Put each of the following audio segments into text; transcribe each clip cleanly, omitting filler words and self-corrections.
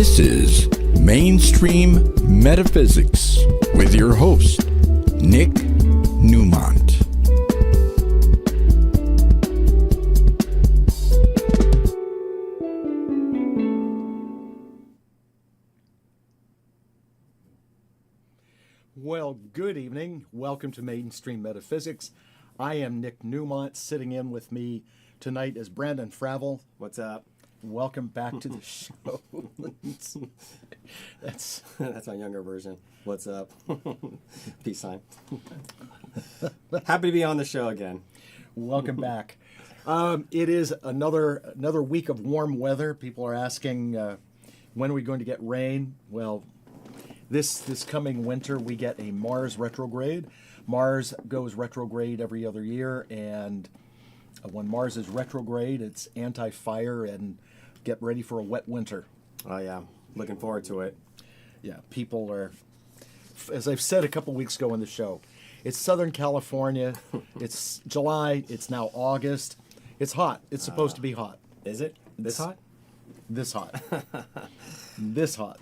This is Mainstream Metaphysics with your host, Nick Newmont. Well, good evening. Welcome to Mainstream Metaphysics. I am Nick Newmont. Sitting in with me tonight is Brandon Fravel. What's up? Welcome back to the show. That's my younger version. What's up? Peace sign. Happy to be on the show again. Welcome back. It is another week of warm weather. People are asking when are we going to get rain? Well, this coming winter we get a Mars retrograde. Mars goes retrograde every other year, and when Mars is retrograde, it's anti-fire and get ready for a wet winter. Oh yeah, looking forward to it. Yeah, people are, as I've said a couple weeks ago in the show, it's Southern California, it's July, it's now August, it's hot. It's supposed to be hot. Is it this hot? This hot. This hot.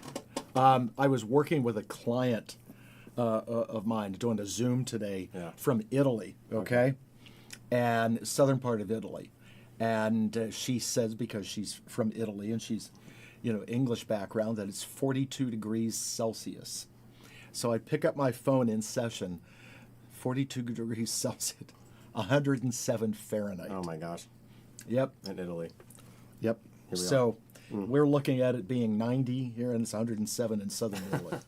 I was working with a client of mine doing a Zoom today from Italy, okay? And southern part of Italy. And she says, because she's from Italy and she's, English background, that it's 42 degrees Celsius. So I pick up my phone in session, 42 degrees Celsius, 107 Fahrenheit. Oh my gosh. Yep. In Italy. Yep. So we're looking at it being 90 here, and it's 107 in southern Italy.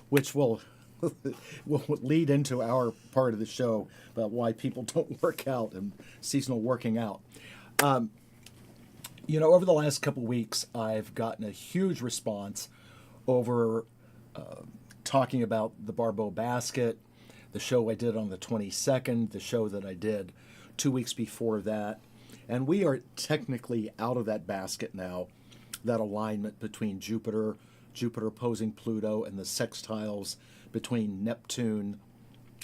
Which will lead into our part of the show about why people don't work out and seasonal working out. Over the last couple weeks, I've gotten a huge response over talking about the Barbeau basket, the show I did on the 22nd, the show that I did 2 weeks before that. And we are technically out of that basket now, that alignment between Jupiter opposing Pluto, and the sextiles between Neptune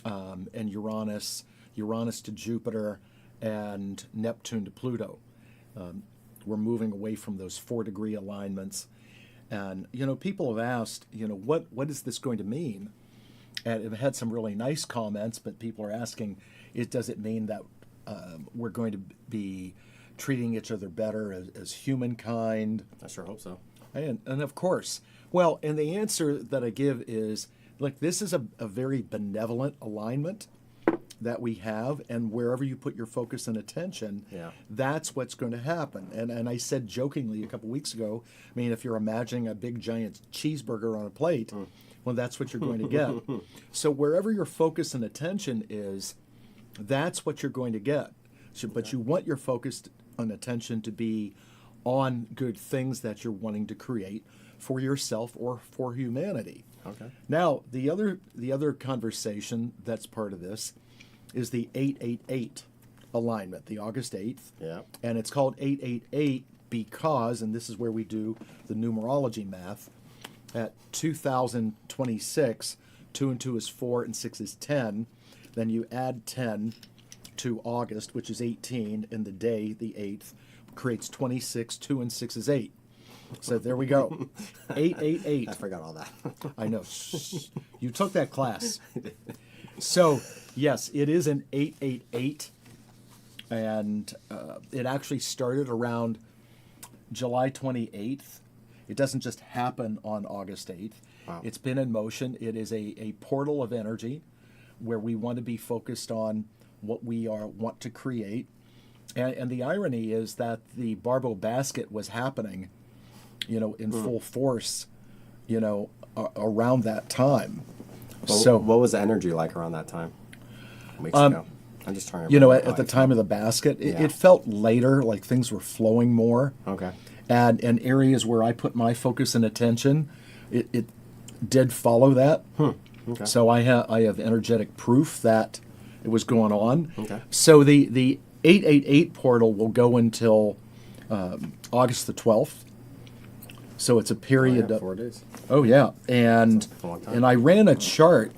and Uranus to Jupiter, and Neptune to Pluto. We're moving away from those 4-degree alignments. And, people have asked, what is this going to mean? And it had some really nice comments, but people are asking, does it mean that we're going to be treating each other better as humankind? I sure hope so. And of course. Well, and the answer that I give is, look, this is a very benevolent alignment that we have, and wherever you put your focus and attention, that's what's going to happen. And I said jokingly a couple weeks ago, if you're imagining a big giant cheeseburger on a plate, well, that's what you're going to get. So wherever your focus and attention is, that's what you're going to get. But you want your focus and attention to be on good things that you're wanting to create for yourself or for humanity. Okay. Now, the other conversation that's part of this is the 888 alignment, the August 8th. Yeah. And it's called 888 because, and this is where we do the numerology math, at 2026, 2 and 2 is 4 and 6 is 10. Then you add 10 to August, which is 18, and the day, the 8th, creates 26, 2 and 6 is 8. So there we go. 888. I forgot all that. I know. You took that class. So, yes, it is an 888. And it actually started around July 28th. It doesn't just happen on August 8th. Wow. It's been in motion. It is a portal of energy where we want to be focused on what we want to create. And the irony is that the Barbeau basket was happening, in full force, around that time. Well, what was the energy like around that time? Weeks ago. I'm just trying to at the time of the basket, it felt later, like things were flowing more. Okay. And areas where I put my focus and attention, it did follow that. Okay. So I have energetic proof that it was going on. Okay. So the 888 portal will go until August the 12th. So it's a period of 4 days. Oh yeah, and That's a long time. and I ran a chart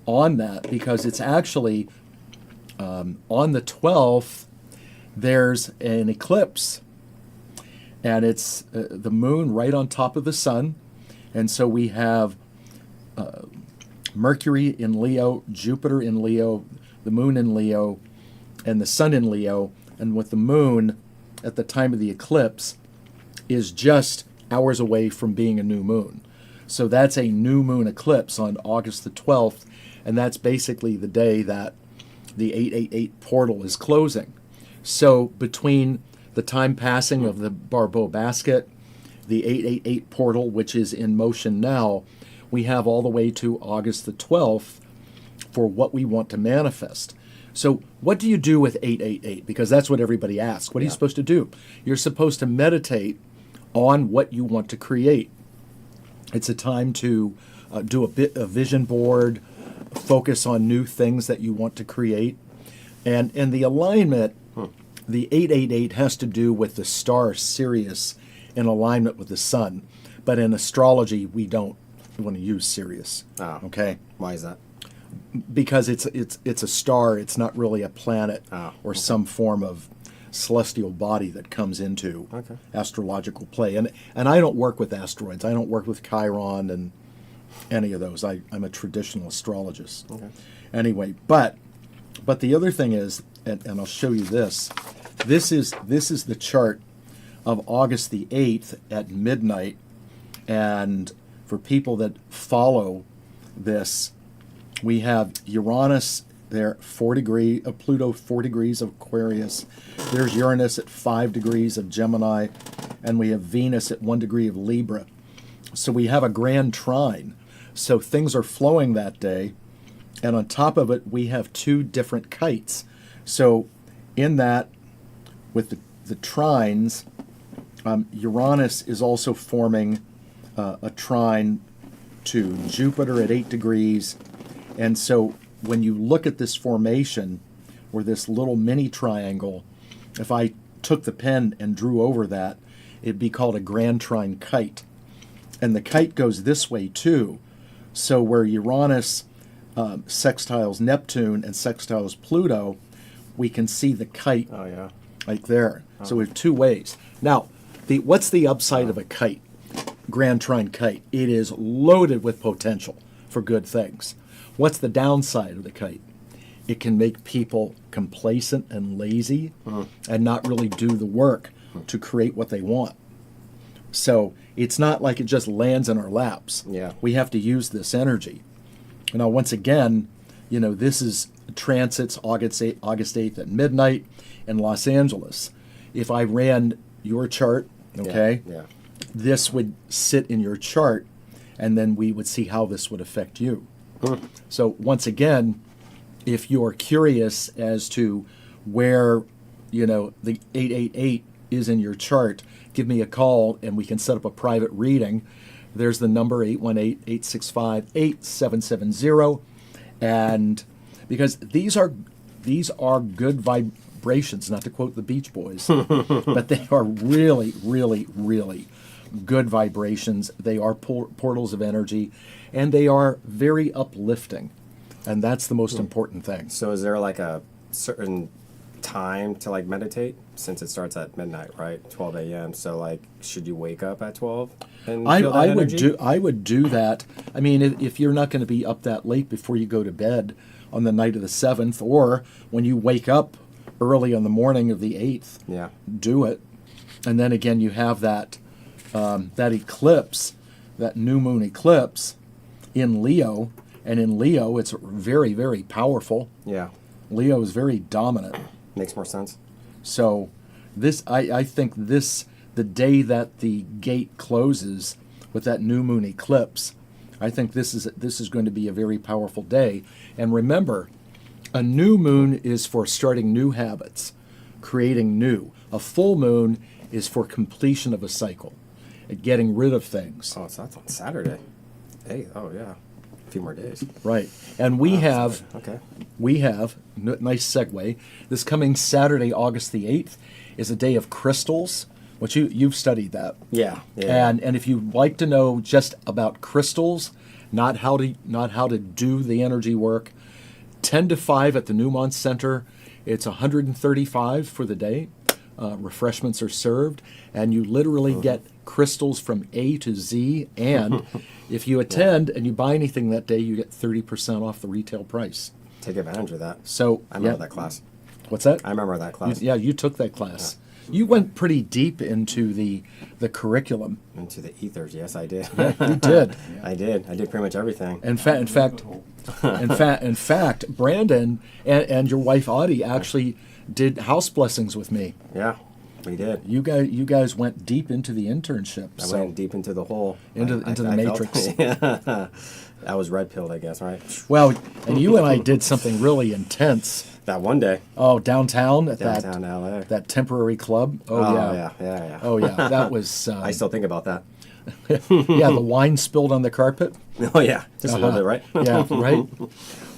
on that because it's actually on the 12th. There's an eclipse, and it's the moon right on top of the sun. And so we have Mercury in Leo, Jupiter in Leo, the moon in Leo, and the sun in Leo. And with the moon at the time of the eclipse is just hours away from being a new moon. So that's a new moon eclipse on August the 12th, and that's basically the day that the 888 portal is closing. So between the time passing of the Barbeau basket, the 888 portal, which is in motion now, we have all the way to August the 12th for what we want to manifest. So what do you do with 888? Because that's what everybody asks. What are you supposed to do? You're supposed to meditate on what you want to create. It's a time to do a vision board, focus on new things that you want to create. And the alignment, the 888 has to do with the star Sirius in alignment with the sun. But in astrology, we don't want to use Sirius. Oh. Okay? Why is that? Because it's a star. It's not really a planet or some form of celestial body that comes into astrological play. And I don't work with asteroids. I don't work with Chiron and any of those. I'm a traditional astrologist. Okay. Anyway, but the other thing is, and I'll show you this. This is the chart of August the 8th at midnight. And for people that follow this, we have Uranus there, 4 degrees of Pluto, 4 degrees of Aquarius. There's Uranus at 5 degrees of Gemini, and we have Venus at 1 degree of Libra. So we have a grand trine. So things are flowing that day, and on top of it, we have 2 different kites. So in that, with the trines, Uranus is also forming a trine to Jupiter at 8 degrees. And so when you look at this formation, or this little mini triangle, if I took the pen and drew over that, it'd be called a grand trine kite. And the kite goes this way too. So where Uranus sextiles Neptune and sextiles Pluto, we can see the kite right there. So we have 2 ways. Now, what's the upside of a kite? Grand trine kite. It is loaded with potential for good things. What's the downside of the kite? It can make people complacent and lazy and not really do the work to create what they want. So it's not like it just lands in our laps. Yeah. We have to use this energy. Now, once again, this is transits August 8th at midnight in Los Angeles. If I ran your chart, this would sit in your chart, and then we would see how this would affect you. So once again, if you're curious as to where, the 888 is in your chart, give me a call and we can set up a private reading. There's the number 818-865-8770. And because these are good vibrations, not to quote the Beach Boys, but they are really, really, really good vibrations. They are portals of energy, and they are very uplifting. And that's the most important thing. So is there like a certain time to like meditate, since it starts at midnight, right? 12 a.m. So like, should you wake up at 12 and feel that energy? I would do that. I mean, if you're not going to be up that late before you go to bed on the night of the 7th, or when you wake up early on the morning of the 8th, do it. And then again, you have that eclipse, that new moon eclipse in Leo, and in Leo it's very, very powerful. Yeah. Leo is very dominant. Makes more sense. So I think the day that the gate closes with that new moon eclipse, I think this is going to be a very powerful day. And remember, a new moon is for starting new habits, creating new. A full moon is for completion of a cycle, getting rid of things. Oh, so that's on Saturday. Hey, a few more days. Right. And we have, nice segue, this coming Saturday, August the 8th, is a day of crystals, which you've studied that. Yeah. And if you'd like to know just about crystals, not how to do the energy work, 10 to 5 at the Newmont Center. It's $135 for the day. refreshments are served, and you literally get crystals from A to Z. And if you attend and you buy anything that day, you get 30% off the retail price. Take advantage of that. So I remember that class. What's that? I remember that class. You took that class. You went pretty deep into the curriculum. Into the ethers, yes, I did. You did. I did pretty much everything. In fact, Brandon and your wife Audie actually did house blessings with me. Yeah, we did. You guys went deep into the internship. I went deep into the hole. Into the matrix. I was red pilled, I guess, right? Well, and you and I did something really intense. That one day. Oh, downtown at Downtown LA. that temporary club. Oh, yeah. Oh yeah, that was. I still think about that. Yeah, the wine spilled on the carpet. Oh yeah, just a little bit, right? Yeah, right.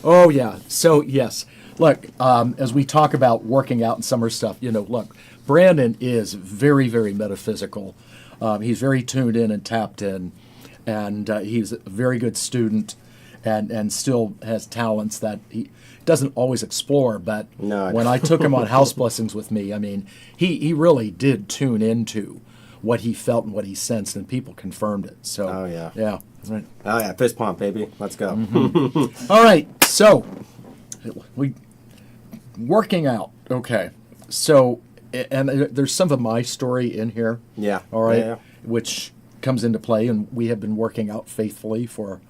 Oh yeah. So yes, look, as we talk about working out and summer stuff, look, Brandon is very, very metaphysical. He's very tuned in and tapped in, and he's a very good student, and still has talents that he doesn't always explore. But when I took him on house blessings with me, I mean, he really did tune into what he felt and what he sensed, and people confirmed it. So, yeah, right. Oh yeah, fist pump, baby. Let's go. All right, so we working out. Okay, so and there's some of my story in here. Yeah. All right, Yeah. which comes into play, and we have been working out faithfully for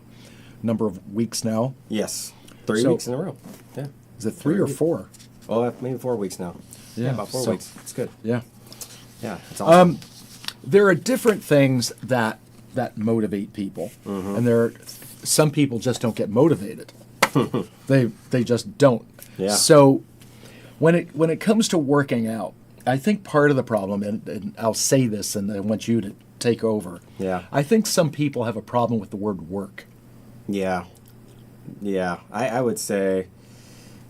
a number of weeks now. Yes, 3 So- weeks in a row. Yeah. Is it 3 or 4? Oh, maybe 4 weeks now. Yeah, about 4 so- weeks. It's good. Yeah. Yeah, it's awesome. There are different things that motivate people, Mm-hmm. and some people just don't get motivated. they just don't. Yeah. So when it comes to working out, I think part of the problem, and I'll say this, and I want you to take over. Yeah. I think some people have a problem with the word work. Yeah. Yeah. I would say,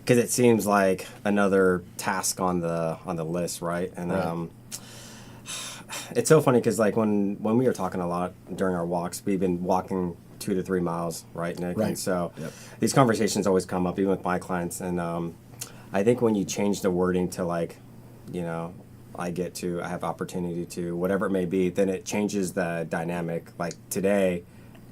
because it seems like another task on the list, right? And Right. It's so funny because like when we were talking a lot during our walks, we've been walking 2 to 3 miles, right, Nick? Right. And so Yep. these conversations always come up, even with my clients. And I think when you change the wording to like, I have opportunity to, whatever it may be, then it changes the dynamic. Like today,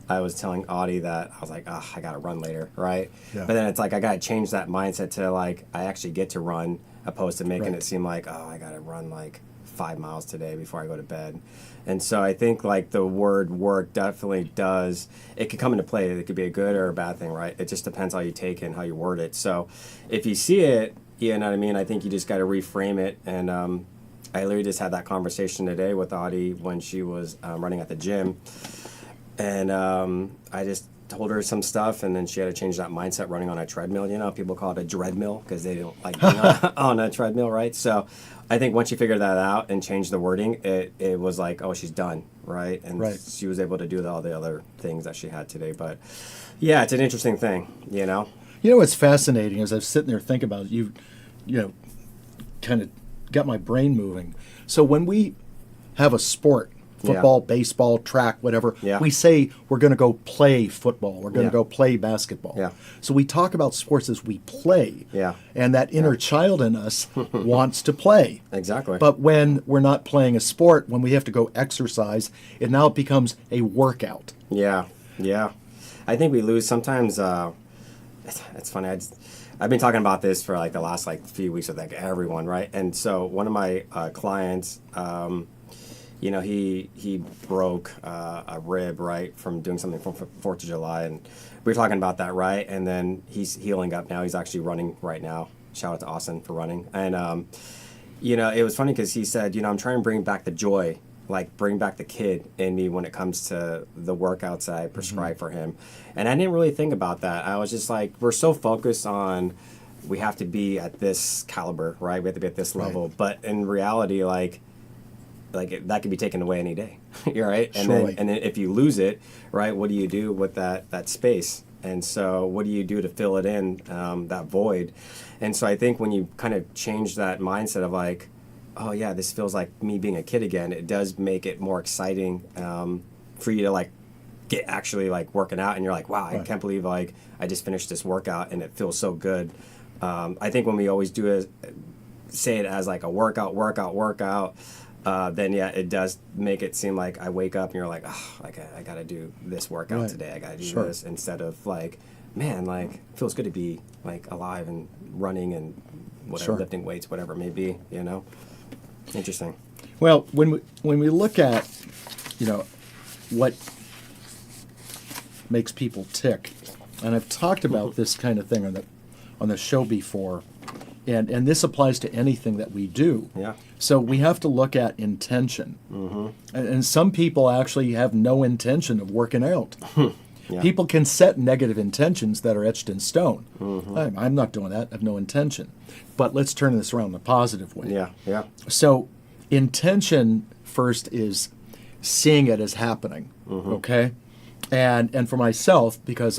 I was telling Audie that I was like, I got to run later, right? Yeah. But then it's like I got to change that mindset to like I actually get to run, opposed to making Right. it seem like, I got to run like 5 miles today before I go to bed. And so I think like the word work definitely does, it could come into play. It could be a good or a bad thing, right? It just depends how you take it and how you word it. So if you see it, you know what I mean? I think you just got to reframe it. And I literally just had that conversation today with Audie when she was running at the gym. And I just told her some stuff, and then she had to change that mindset running on a treadmill. People call it a dreadmill because they don't like being on a treadmill, right? So I think once she figured that out and changed the wording, it was like, oh, she's done, right? And Right. she was able to do all the other things that she had today. But yeah, it's an interesting thing, You know what's fascinating as I was sitting there thinking about it, you kind of got my brain moving. So when we have a sport, football, baseball, track, whatever, Yeah. we say we're going to go play football, we're going to Yeah. go play basketball. Yeah. So we talk about sports as we play. Yeah. And that inner child in us wants to play. Exactly. But when we're not playing a sport, when we have to go exercise, it now becomes a workout. Yeah, yeah. I think we lose sometimes. It's funny. I've been talking about this for like the last few weeks with like everyone, right? And so one of my clients, he broke a rib, right, from doing something for 4th of July, and we were talking about that, right? And then he's healing up now. He's actually running right now. Shout out to Austin for running. And it was funny because he said, I'm trying to bring back the joy, like bring back the kid in me when it comes to the workouts that I prescribe for him. And I didn't really think about that. I was just like, we're so focused on we have to be at this caliber, right? We have to be at this level. Right. But in reality, that could be taken away any day. You're right. And Surely. then if you lose it, right, what do you do with that space? And so what do you do to fill it in, that void? And so I think when you kind of change that mindset of like, oh yeah, this feels like me being a kid again, it does make it more exciting for you to get actually working out, and you're like, wow, I can't believe I just finished this workout and it feels so good. I think when we always do it say it as like a workout, then yeah, it does make it seem like I wake up and you're like, oh, I got to do this workout Right. today. I got to do Sure. this, instead of like, man, like it feels good to be like alive and running and whatever, Sure. lifting weights, whatever it may be, you know? Interesting. Well, when we look at, what makes people tick, and I've talked about this kind of thing on the show before, and this applies to anything that we do. Yeah. So we have to look at intention, and some people actually have no intention of working out. Yeah. People can set negative intentions that are etched in stone. I'm not doing that. I have no intention. But let's turn this around in a positive way. Yeah, yeah. So intention first is seeing it as happening, okay? And for myself, because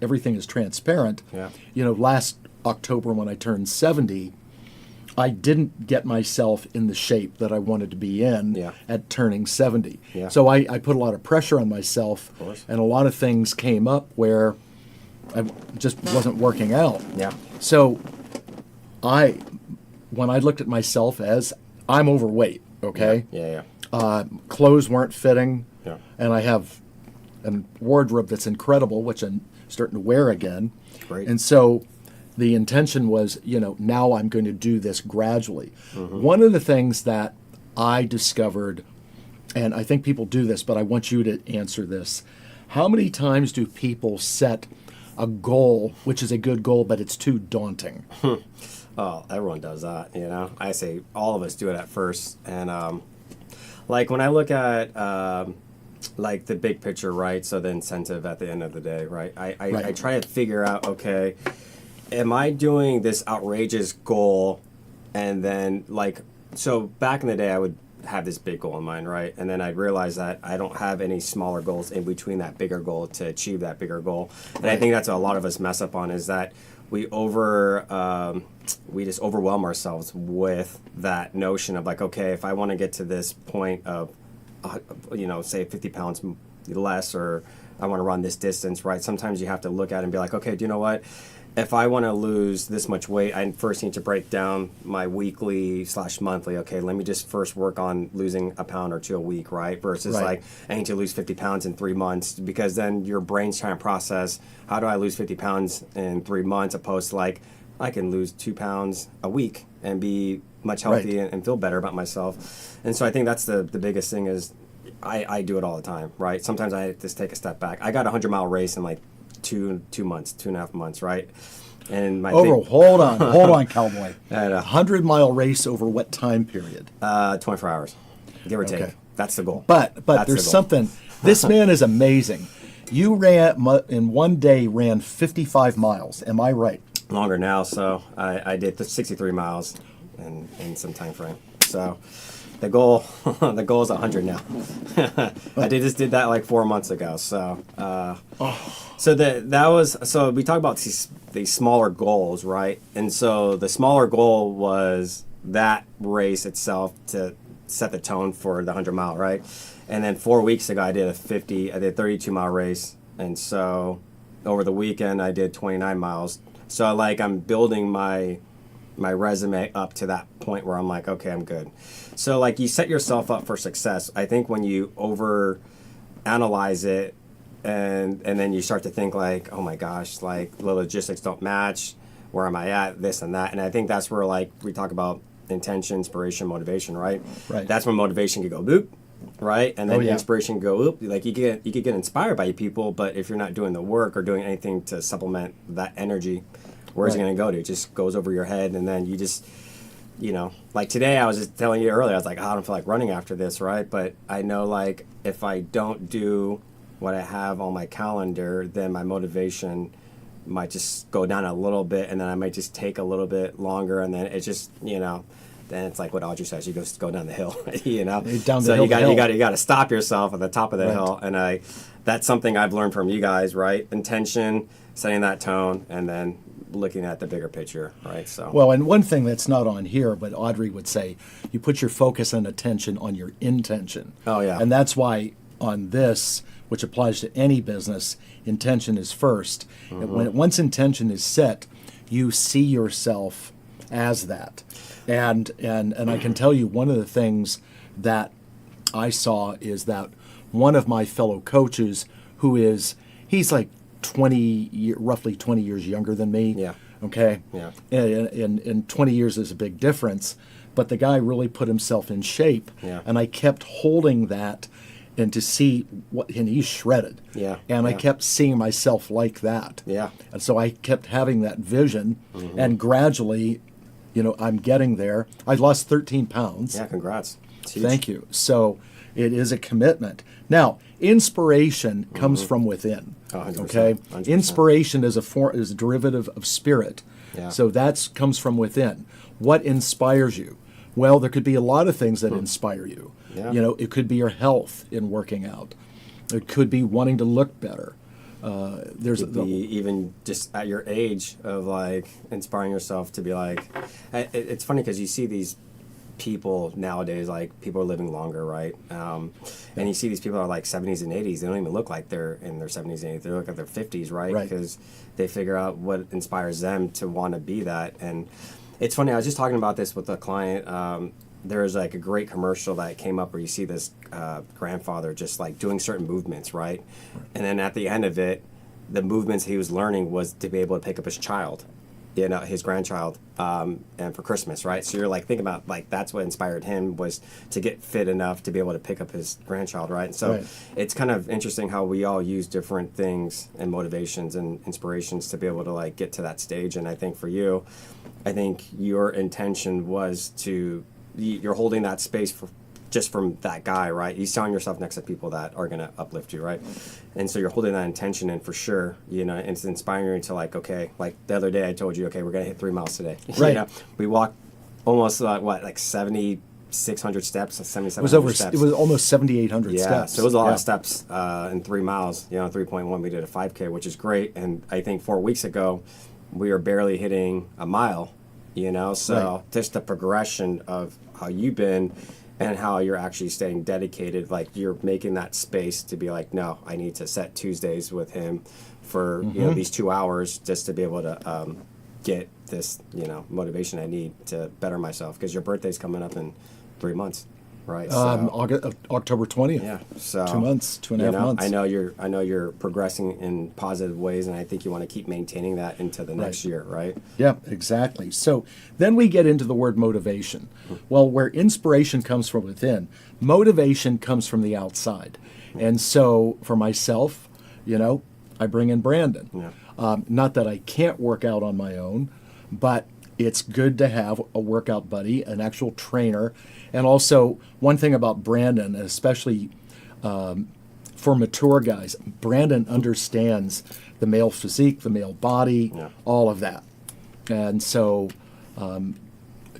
everything is transparent, Yeah. Last October when I turned 70, I didn't get myself in the shape that I wanted to be in Yeah. at turning 70. Yeah. So I put a lot of pressure on myself, course. and a lot of things came up where I just wasn't working out. Yeah. So when I looked at myself as I'm overweight, okay? Yeah, Clothes weren't fitting, Yeah. and I have a wardrobe that's incredible, which I'm starting to wear again. Great. And so the intention was, now I'm going to do this gradually. One of the things that I discovered, and I think people do this, but I want you to answer this. How many times do people set a goal, which is a good goal, but it's too daunting? Oh, everyone does that, you know. I say all of us do it at first, and like when I look at like the big picture, right? So the incentive at the end of the day, right? I Right. try to figure out, okay, am I doing this outrageous goal, and then like, so back in the day, I would have this big goal in mind, right? And then I'd realize that I don't have any smaller goals in between that bigger goal to achieve that bigger goal. And I think that's what a lot of us mess up on, is that we just overwhelm ourselves with that notion of like, okay, if I want to get to this point of, say 50 pounds less, or I want to run this distance, right? Sometimes you have to look at it and be like, okay, do you know what? If I want to lose this much weight, I first need to break down my weekly/monthly. Okay, let me just first work on losing a pound or two a week, right? Versus Right. like, I need to lose 50 pounds in 3 months, because then your brain's trying to process, how do I lose 50 pounds in 3 months, opposed to like, I can lose 2 pounds a week and be much healthy Right. and feel better about myself. And so I think that's the biggest thing is I do it all the time, right? Sometimes I just take a step back. I got a 100-mile race in like 2.5 months, right? And my Hold on, cowboy. At a- 100-mile race over what time period? 24 hours, give or Okay. take. That's the goal. But That's there's the goal. something. This man is amazing. You in one day ran 55 miles. Am I right? Longer now, so I did 63 miles in some time frame. So the goal is 100 now. I just did that like 4 months ago. So so we talk about these smaller goals, right? And so the smaller goal was that race itself to set the tone for the 100-mile, right? And then 4 weeks ago I did a 32-mile race, and so over the weekend I did 29 miles. So like I'm building my resume up to that point where I'm like, okay, I'm good. So like you set yourself up for success. I think when you over analyze it and then you start to think like, oh my gosh, like the logistics don't match, where am I at, this and that. And I think that's where like we talk about intention, inspiration, motivation, right? Right. That's when motivation could go boop, right? And then Oh, yeah. inspiration could go oop. Like you could get inspired by people, but if you're not doing the work or doing anything to supplement that energy, where's it Right. going to go to? It just goes over your head, and then you just, like today I was just telling you earlier, I was like, I don't feel like running after this, right? But I know like if I don't do what I have on my calendar, then my motivation might just go down a little bit, and then I might just take a little bit longer, and then it just, then it's like what Audrey says, you go down the hill, Down the so hill you got to hell. you got to stop yourself at the top of the Right. hill, and that's something I've learned from you guys, right? Intention, setting that tone, and then looking at the bigger picture, right? So Well, and one thing that's not on here, but Audrey would say, you put your focus and attention on your intention. Oh, yeah. And that's why on this, which applies to any business, intention is first. And once intention is set, you see yourself as that. And I can tell you one of the things that I saw is that one of my fellow coaches, he's like roughly 20 years younger than me. Yeah. Okay. Yeah. And 20 years is a big difference, but the guy really put himself in shape. Yeah. And I kept holding that and to see and he's shredded. Yeah. And I Yeah. kept seeing myself like that. Yeah. And so I kept having that vision, and gradually, I'm getting there. I lost 13 pounds. Yeah, congrats. It's huge. Thank you. So it is a commitment. Now, inspiration comes from within. Oh, 100%, Okay, 100%. inspiration is a derivative of spirit. Yeah. So that comes from within. What inspires you? Well, there could be a lot of things that inspire you. Yeah. It could be your health in working out. It could be wanting to look better. There's Be even just at your age of like inspiring yourself to be like, it's funny because you see these people nowadays, like people are living longer, right? And you see these people are like 70s and 80s. They don't even look like they're in their 70s and 80s. They look like their 50s, right? Right. Because they figure out what inspires them to want to be that. And it's funny, I was just talking about this with a client. There was like a great commercial that came up where you see this grandfather just like doing certain movements, right? And then at the end of it, the movements he was learning was to be able to pick up his child, his grandchild, and for Christmas, right? So you're like thinking about like that's what inspired him was to get fit enough to be able to pick up his grandchild, right? And so Right. it's kind of interesting how we all use different things and motivations and inspirations to be able to like get to that stage. And I think for you, I think your intention was you're holding that space for just from that guy, right? You're selling yourself next to people that are going to uplift you, right? And so you're holding that intention in for sure, and it's inspiring you to like, okay, like the other day I told you, okay, we're going to hit 3 miles today. Right. We walked almost like 7,600 steps, it 7,700 was steps. it was almost 7,800 Yeah, steps. so it was a lot Yeah. of steps in 3 miles. 3.1, we did a 5K, which is great. And I think 4 weeks ago, we were barely hitting a mile, So Right. just the progression of how you've been and how you're actually staying dedicated, like you're making that space to be like, no, I need to set Tuesdays with him for, these 2 hours just to be able to get this, motivation I need to better myself. Because your birthday's coming up in 3 months. Right. October 20th. Yeah. So 2 months, 2.5 months. I know you're progressing in positive ways, and I think you want to keep maintaining that into the next year, right? Yeah, exactly. So then we get into the word motivation. Well, where inspiration comes from within, motivation comes from the outside. And so for myself, I bring in Brandon. Yeah. Not that I can't work out on my own, but it's good to have a workout buddy, an actual trainer. And also, one thing about Brandon, especially for mature guys, Brandon understands the male physique, the male body, all of that. And so,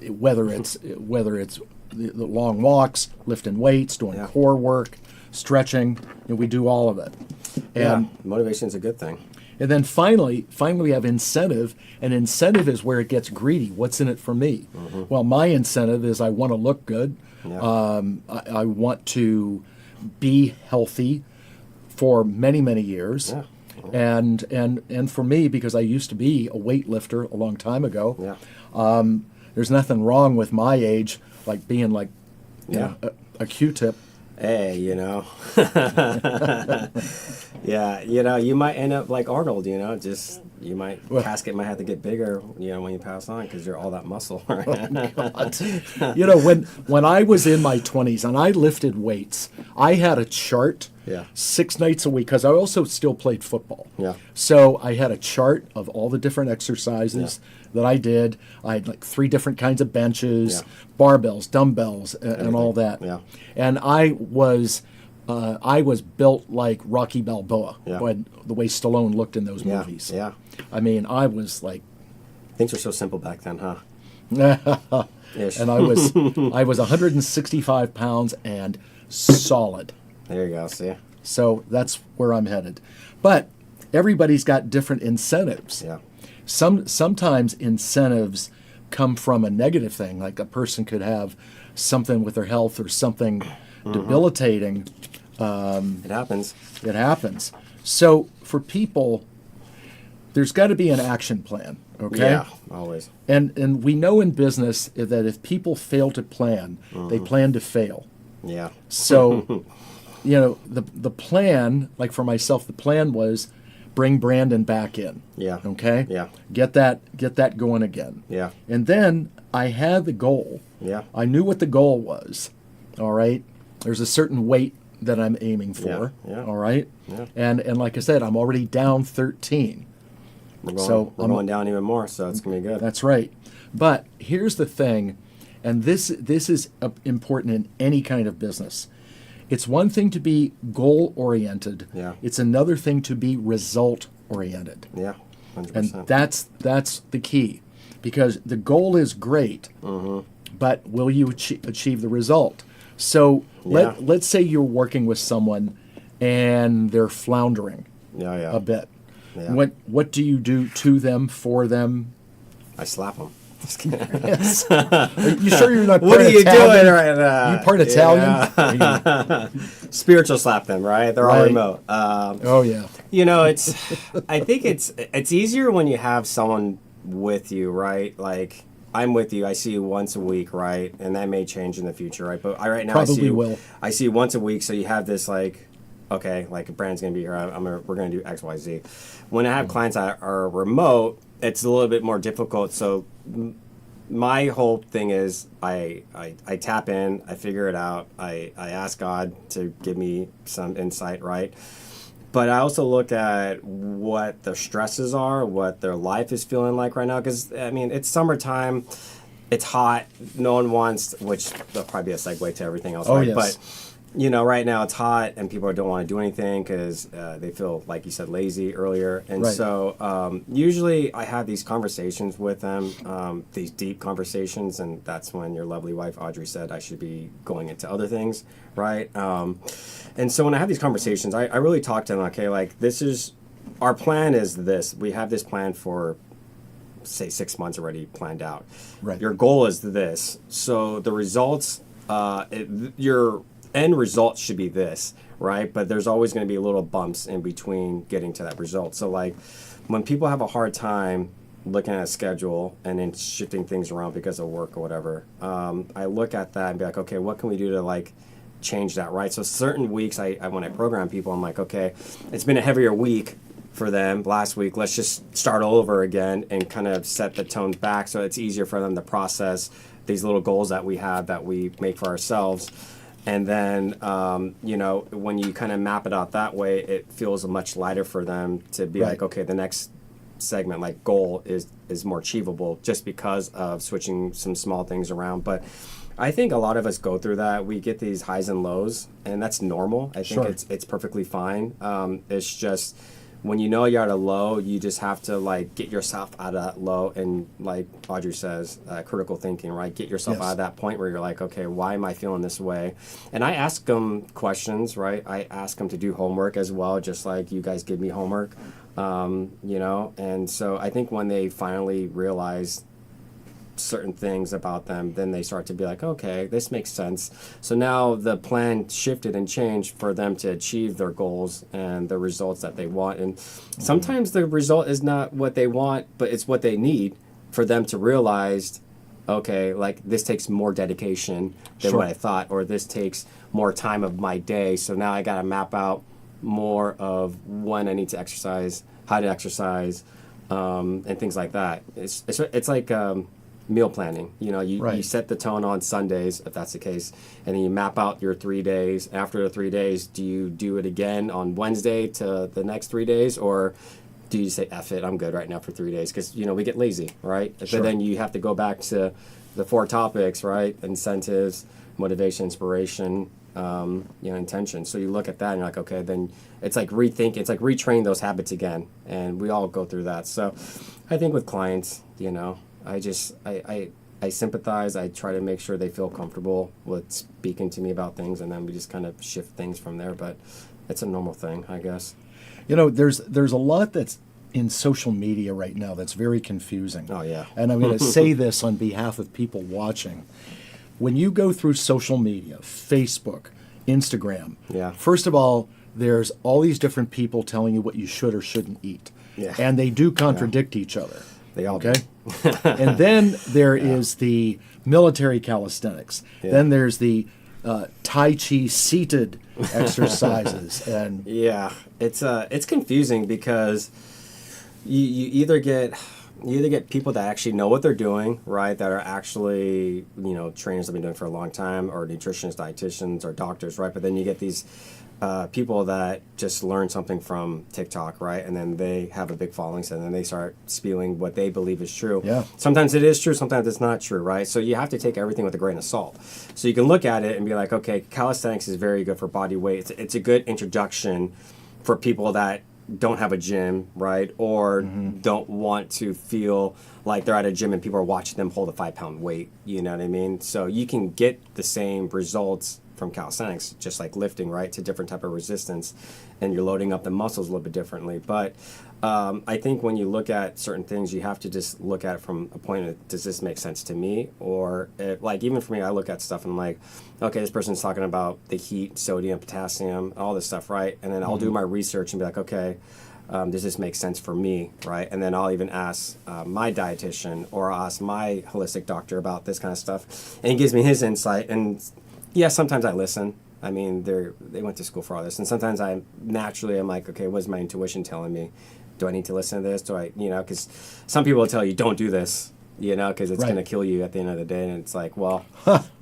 whether it's the long walks, lifting weights, doing core work, stretching, we do all of it. And Motivation is a good thing. and then finally we have incentive, and incentive is where it gets greedy. What's in it for me? Well, my incentive is I want to look good. Yeah. I want to be healthy for many, many years. Yeah. And for me, because I used to be a weightlifter a long time ago, Yeah. there's nothing wrong with my age, like being like Yeah. a Q-tip. Hey, yeah, you might end up like Arnold, just casket might have to get bigger, when you pass on because you're all that muscle. Right? When I was in my 20s and I lifted weights, I had a chart 6 nights a week because I also still played football. Yeah. So I had a chart of all the different exercises that I did. I had like 3 different kinds of benches, barbells, dumbbells, and all that. Yeah. And I was built like Rocky Balboa, when the way Stallone looked in those movies. Yeah. I mean, I was like, Things were so simple back then, huh? Ish. and I was 165 pounds and solid. There you go. See. So that's where I'm headed. But everybody's got different incentives. Yeah. Sometimes incentives come from a negative thing, like a person could have something with their health or something debilitating. It happens. It happens. So for people, there's got to be an action plan. Okay? Yeah, always. And we know in business that if people fail to plan, they plan to fail. Yeah. So, the plan, like for myself, the plan was bring Brandon back in. Yeah. Okay? Yeah. Get that going again. Yeah. And then I had the goal. Yeah. I knew what the goal was. All right? There's a certain weight that I'm aiming for. Yeah. All right? Yeah. And like I said, I'm already down 13. We're going, So, we're going down even more, so it's going to be good. That's right. But here's the thing, and this is important in any kind of business. It's one thing to be goal oriented. Yeah. It's another thing to be result oriented. Yeah, 100%. And that's the key, because the goal is great, but will you achieve the result? So Yeah. let's say you're working with someone and they're floundering yeah. a bit. Yeah. What do you do to them, for them? I slap them. Are you sure you're not What part are you Italian? doing right now? You part Italian? Yeah. Spiritual slap them, right? They're all Right. remote. Oh yeah. I think it's easier when you have someone with you, right? Like, I'm with you. I see you once a week, right? And that may change in the future, right? But right now Probably will. I see you once a week, so you have this like, okay, like Brandon's gonna be here. We're gonna do X, Y, Z. When I have clients that are remote, it's a little bit more difficult. So my whole thing is I tap in, I figure it out, I ask God to give me some insight, right? But I also look at what their stresses are, what their life is feeling like right now. Because, I mean, it's summertime, it's hot, no one wants, which there'll probably be a segue to everything else, Oh, right? yes. But, right now it's hot and people don't want to do anything because they feel, like you said, lazy earlier. And Right. so usually I have these conversations with them, these deep conversations, and that's when your lovely wife, Audrey, said I should be going into other things, right? And so when I have these conversations, I really talk to them, okay, like our plan is this. We have this plan for, say, 6 months already planned out. Right. Your goal is this. So the results, your end result should be this, right? But there's always going to be little bumps in between getting to that result. So like when people have a hard time looking at a schedule and then shifting things around because of work or whatever, I look at that and be like, okay, what can we do to like change that, right? So certain weeks I when I program people, I'm like, okay, it's been a heavier week for them last week. Let's just start all over again and kind of set the tone back so it's easier for them to process these little goals that we have that we make for ourselves. And then, when you kind of map it out that way, it feels much lighter for them to be Right. like, okay, the next segment, like goal, is more achievable just because of switching some small things around. But I think a lot of us go through that. We get these highs and lows, and that's normal. I think Sure. it's perfectly fine. It's just when you know you're at a low, you just have to like get yourself out of that low, and like Audrey says, critical thinking, right? Get yourself Yes. out of that point where you're like, okay, why am I feeling this way? And I ask them questions, right? I ask them to do homework as well, just like you guys give me homework, And so I think when they finally realize certain things about them, then they start to be like, okay, this makes sense. So now the plan shifted and changed for them to achieve their goals and the results that they want. And sometimes the result is not what they want, but it's what they need for them to realize, okay, like this takes more dedication than Sure. what I thought, or this takes more time of my day. So now I got to map out more of when I need to exercise, how to exercise, and things like that. It's like meal planning. You Right. set the tone on Sundays, if that's the case, and then you map out your 3 days. After the 3 days, do you do it again on Wednesday to the next 3 days, or do you say, F it, I'm good right now for 3 days? Because, we get lazy, right? Sure. But then you have to go back to the 4 topics, right? Incentives, motivation, inspiration, intention. So you look at that and you're like, okay, then it's like retrain those habits again. And we all go through that. So I think with clients, I sympathize. I try to make sure they feel comfortable with speaking to me about things, and then we just kind of shift things from there. But it's a normal thing, I guess. There's a lot that's in social media right now that's very confusing. Oh, yeah. And I'm going to say this on behalf of people watching. When you go through social media, Facebook, Instagram, Yeah. first of all, there's all these different people telling you what you should or shouldn't eat. Yeah. And they do contradict each other. They all Okay. do. And then there is the military calisthenics. Yeah. Then there's the Tai Chi seated exercises. And It's confusing because you either get people that actually know what they're doing, right? That are actually, trainers that have been doing it for a long time, or nutritionists, dietitians, or doctors, right? But then you get these people that just learn something from TikTok, right? And then they have a big following, and then they start spewing what they believe is true. Yeah. Sometimes it is true, sometimes it's not true, right? So you have to take everything with a grain of salt. So you can look at it and be like, okay, calisthenics is very good for body weight. It's a good introduction for people that don't have a gym, right? Or don't want to feel like they're at a gym and people are watching them hold a 5-pound weight. You know what I mean? So you can get the same results from calisthenics, just like lifting, right? To different type of resistance, and you're loading up the muscles a little bit differently. But I think when you look at certain things, you have to just look at it from a point of, does this make sense to me? Or like, even for me, I look at stuff and I'm like, okay, this person's talking about the heat, sodium, potassium, all this stuff, right? And then I'll do my research and be like, okay, does this make sense for me, right? And then I'll even ask my dietitian or I'll ask my holistic doctor about this kind of stuff, and he gives me his insight. And yeah, sometimes I listen. I mean, they went to school for all this, and sometimes I'm like, okay, what's my intuition telling me? Do I need to listen to this? Do I, because some people will tell you, don't do this, because it's Right. going to kill you at the end of the day. And it's like, well,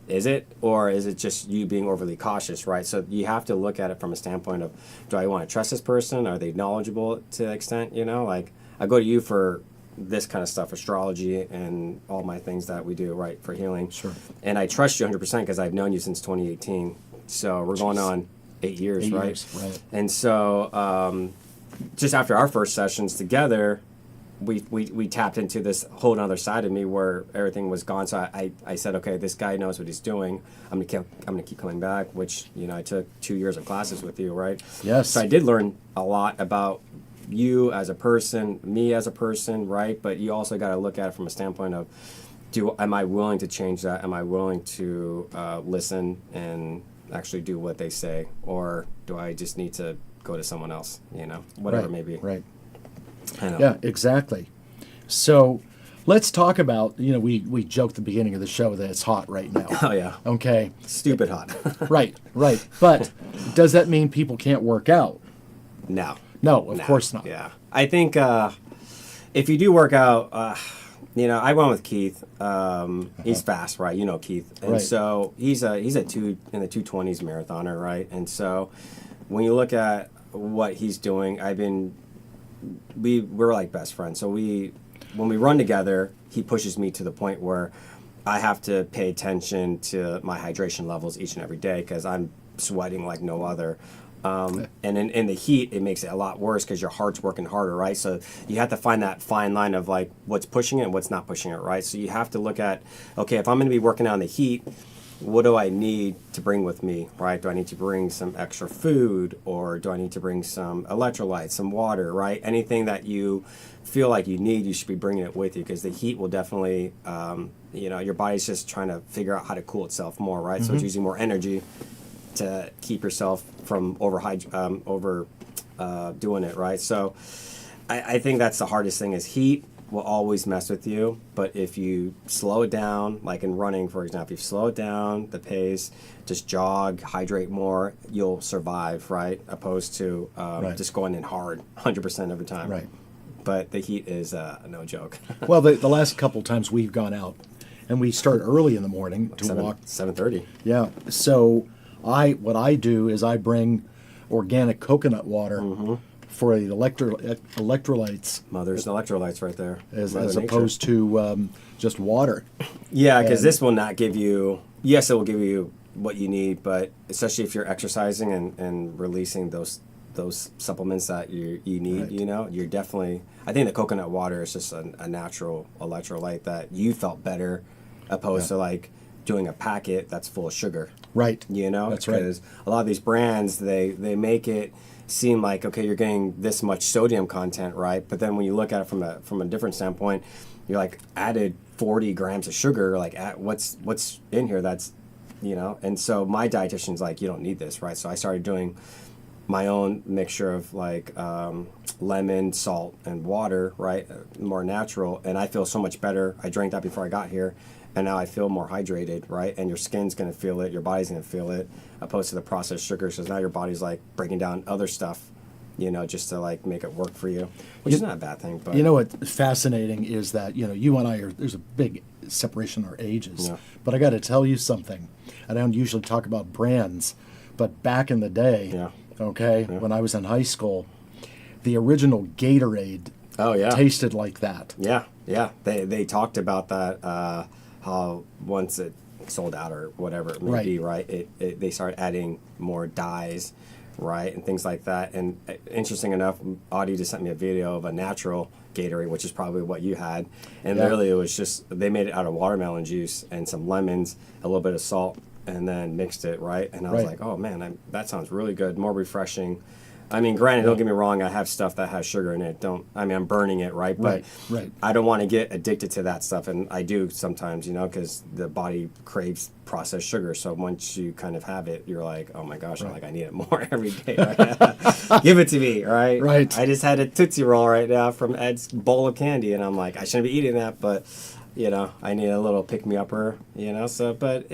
is it? Or is it just you being overly cautious, right? So you have to look at it from a standpoint of, do I want to trust this person? Are they knowledgeable to an extent, Like, I go to you for this kind of stuff, astrology and all my things that we do, right, for healing. Sure. And I trust you 100% because I've known you since 2018. So we're going on 8 years, 8 right? years, right. And so just after our first sessions together, we tapped into this whole other side of me where everything was gone. So I said, okay, this guy knows what he's doing. I'm gonna keep coming back. Which I took 2 years of classes with you, right? Yes. So I did learn a lot about you as a person, me as a person, right? But you also got to look at it from a standpoint of, am I willing to change that? Am I willing to listen and actually do what they say, or do I just need to go to someone else? Whatever it may be. Right. I know. Yeah, exactly. So let's talk about, we joked at the beginning of the show that it's hot right now. Oh yeah. Okay. Stupid hot. Right. But does that mean people can't work out? No. No, of course not. Yeah. I think if you do work out, I went with Keith. He's fast, right? You know Keith. And Right. so he's in the 220s marathoner, right? And so when you look at what he's doing, we're like best friends. So when we run together, he pushes me to the point where I have to pay attention to my hydration levels each and every day because I'm sweating like no other. And in the heat, it makes it a lot worse because your heart's working harder, right? So you have to find that fine line of like what's pushing it and what's not pushing it, right? So you have to look at, okay, if I'm going to be working out in the heat, what do I need to bring with me, right? Do I need to bring some extra food, or do I need to bring some electrolytes, some water, right? Anything that you feel like you need, you should be bringing it with you because the heat will definitely, your body's just trying to figure out how to cool itself more, right? So it's using more energy to keep yourself from doing it, right? So I think that's the hardest thing is heat will always mess with you, but if you slow it down, like in running, for example, if you slow it down, the pace, just jog, hydrate more, you'll survive, right? Opposed to Right. just going in hard 100% of the time. Right. But the heat is no joke. Well, the last couple times we've gone out, and we start early in the morning to walk. 7:30. Yeah. So what I do is I bring organic coconut water for the electrolytes There's electrolytes right there. as Mother nature. opposed to just water. Yeah, because And- this will not give you. Yes, it will give you what you need, but especially if you're exercising and releasing those supplements that you need, Right. you're definitely. I think the coconut water is just a natural electrolyte that you felt better, opposed to like doing a packet that's full of sugar. Right. That's That's right. because a lot of these brands they make it seem like, okay, you're getting this much sodium content, right? But then when you look at it from a different standpoint, you're like added 40 grams of sugar, like what's in here that's, and so my dietitian's like, you don't need this, right? So I started doing my own mixture of like lemon, salt, and water, right? More natural, and I feel so much better. I drank that before I got here, and now I feel more hydrated, right? And your skin's gonna feel it, your body's gonna feel it, opposed to the processed sugars. Because now your body's like breaking down other stuff, just to like make it work for you, which is not a bad thing. But You know what's fascinating is that, you and I there's a big separation in our ages. Yeah. But I got to tell you something. I don't usually talk about brands, but back in the day, Yeah. okay, when I was in high school, the original Gatorade oh yeah, tasted like that. yeah. They talked about that how once it sold out or whatever it may Right. be, right? They started adding more dyes, right, and things like that. And interesting enough, Audie just sent me a video of a natural Gatorade, which is probably what you had, and Yeah. literally it was just they made it out of watermelon juice and some lemons, a little bit of salt, and then mixed it, right? And I was Right. like, oh man, that sounds really good, more refreshing. I mean, granted, don't get me wrong, I have stuff that has sugar in it. I'm burning it, right? But Right. I don't want to get addicted to that stuff, and I do sometimes, because the body craves processed sugar. So once you kind of have it, you're like, oh my gosh, I'm like, I need it more every day. Right? Give it to me, right? Right. I just had a Tootsie Roll right now from Ed's bowl of candy, and I'm like, I shouldn't be eating that, but I need a little pick me upper, So, but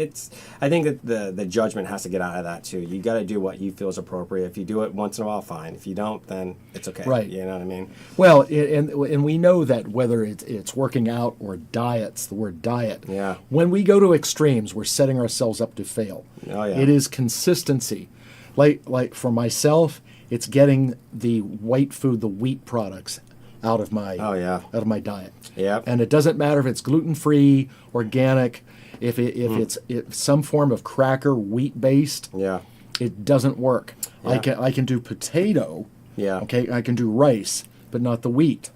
I think that the judgment has to get out of that too. You got to do what you feel is appropriate. If you do it once in a while, fine. If you don't, then it's okay. Right. You know what I mean? Well, and we know that whether it's working out or diets, the word diet. Yeah. When we go to extremes, we're setting ourselves up to fail. Oh, yeah. It is consistency. Like for myself, it's getting the white food, the wheat products out of my Oh, yeah. out of my diet. Yep. And it doesn't matter if it's gluten-free, organic, if it's some form of cracker, wheat-based. Yeah. It doesn't work. Yeah. I can do potato. Yeah. Okay, I can do rice, but not the wheat.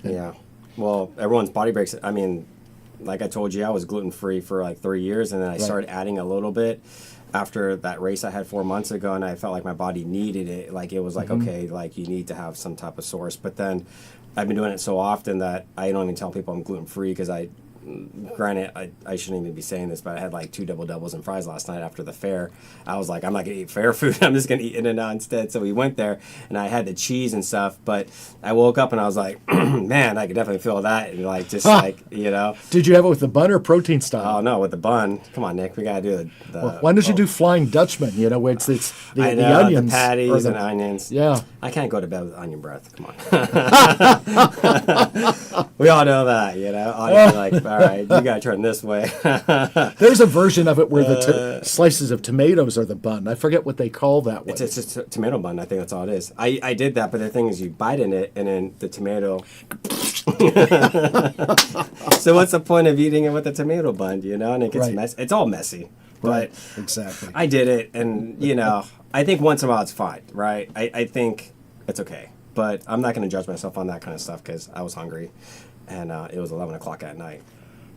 Yeah. Well, everyone's body breaks. I mean, like I told you, I was gluten free for like 3 years, and then I started adding a little bit after that race I had 4 months ago, and I felt like my body needed it. Like it was like, okay, like you need to have some type of source. But then I've been doing it so often that I don't even tell people I'm gluten free because granted, I shouldn't even be saying this, but I had like 2 double doubles and fries last night after the fair. I was like, I'm not gonna eat fair food. I'm just gonna eat In-N-Out instead. So we went there, and I had the cheese and stuff. But I woke up and I was like, man, I could definitely feel that, and like just Did you have it with the bun or protein style? Oh no, with the bun. Come on, Nick, we gotta do the. Why don't you do Flying Dutchman? Where it's the, I the know, onions, the patties or and onions. Yeah. I can't go to bed with onion breath. Come on. We all know that, Audie's like, all right, you gotta turn this way. There's a version of it where the slices of tomatoes are the bun. I forget what they call that one. It's just a tomato bun. I think that's all it is. I did that, but the thing is, you bite in it, and then the tomato. So what's the point of eating it with a tomato bun? And it gets Right. messy. It's all messy. Right, But exactly. I did it, and I think once in a while it's fine, right? I think it's okay, but I'm not going to judge myself on that kind of stuff because I was hungry, and it was 11 o'clock at night.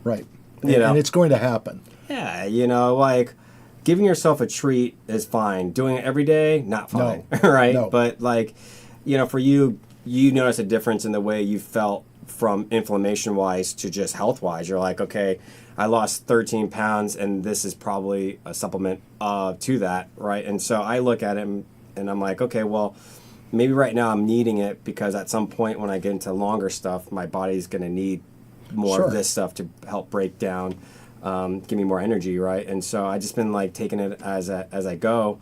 Right. You know. And it's going to happen. Yeah, like giving yourself a treat is fine. Doing it every day, not fine, right? No. But like, for you notice a difference in the way you felt from inflammation wise to just health wise. You're like, okay, I lost 13 pounds, and this is probably a supplement to that, right? And so I look at it and I'm like, okay, well, maybe right now I'm needing it because at some point when I get into longer stuff, my body's going to need more Sure. of this stuff to help break down, give me more energy, right? And so I just been like taking it as I go.